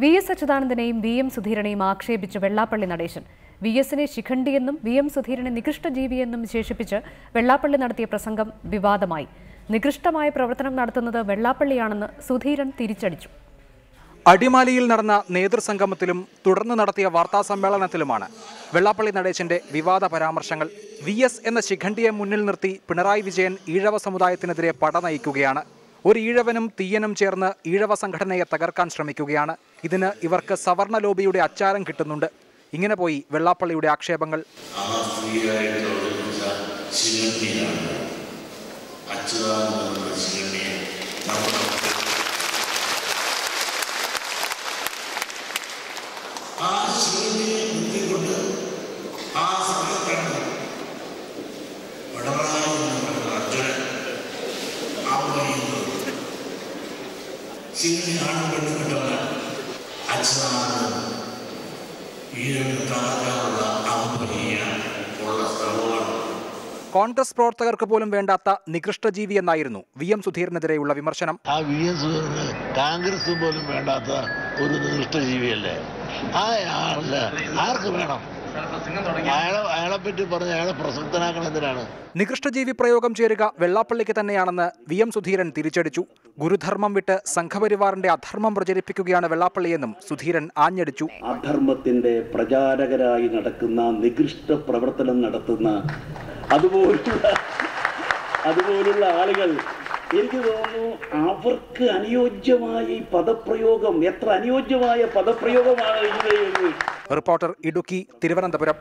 VS. അച്യുതാനന്ദനെയും VM. സുധീരനെയും ആക്ഷേപിച്ച് Vellappally Natesan. വി.എസിനെ ശിഖണ്ഡിയെന്നും VM. സുധീരനെ നികൃഷ്ടജീവിയെന്നും വിശേഷിപ്പിച്ച് Vellappally നടത്തിയ പ്രസംഗം വിവാദമായി. നികൃഷ്ടമായ പ്രവർത്തനം നടത്തുന്നത് വെള്ളാപ്പള്ളിയാണെന്ന് സുധീരൻ തിരിച്ചടിച്ചു. അടിമാലിയിൽ നടന്ന നേതൃസംഗമത്തിലും തുടർന്ന് നടത്തിയ വാർത്താസമ്മേളനത്തിലുമാണ് വെള്ളാപ്പള്ളി നടേശന്റെ വിവാദ പരാമർശങ്ങൾ. വി.എസ്. എന്ന ശിഖണ്ഡിയെ മുന്നിൽ നിർത്തി പിണറായി വിജയൻ ഈഴവ സമുദായത്തിനെതിരെ പട നയിക്കുകയാണ്. ഒരു ഈഴവനും തീയനും ചേർന്ന് ഈഴവ സംഘടനയെ തകർക്കാൻ ശ്രമിക്കുകയാണ്. ഇതിന് ഇവർക്ക് സവർണ ലോബിയുടെ അച്ചാരം കിട്ടുന്നുണ്ട്. ഇങ്ങനെ പോയി വെള്ളാപ്പള്ളിയുടെ ആക്ഷേപങ്ങൾ. കോൺഗ്രസ് പ്രവർത്തകർക്ക് പോലും വേണ്ടാത്ത നികൃഷ്ടജീവി എന്നായിരുന്നു വി.എം. സുധീരനെതിരെയുള്ള വിമർശനം. ആ വി.എം. സുധീരന് കോൺഗ്രസ് പോലും വേണ്ടാത്ത ഒരു നികൃഷ്ടജീവിയല്ലേ? ആ ആളല്ല ആർക്ക് വേണം? അയാളെ പറ്റി പറഞ്ഞ് അയാളെ പ്രസക്തനാക്കണം എന്തിനാണ്? നികൃഷ്ടജീവി പ്രയോഗം ചേരുക വെള്ളാപ്പള്ളിക്ക് തന്നെയാണെന്ന് വി.എം. സുധീരൻ തിരിച്ചടിച്ചു. ഗുരുധർമ്മം വിട്ട് സംഘപരിവാറിന്റെ അധർമ്മം പ്രചരിപ്പിക്കുകയാണ് വെള്ളാപ്പള്ളിയെന്നും സുധീരൻ ആഞ്ഞടിച്ചു. അധർമ്മത്തിന്റെ പ്രചാരകരായി നടക്കുന്ന നികൃഷ്ട പ്രവർത്തനം നടത്തുന്ന അതുപോലുള്ള ആളുകൾ, എനിക്ക് തോന്നുന്നു അവർക്ക് അനുയോജ്യമായ ഈ പദപ്രയോഗം, എത്ര അനുയോജ്യമായ പദപ്രയോഗമാണ്. റിപ്പോർട്ടർ ഇടുക്കി, തിരുവനന്തപുരം.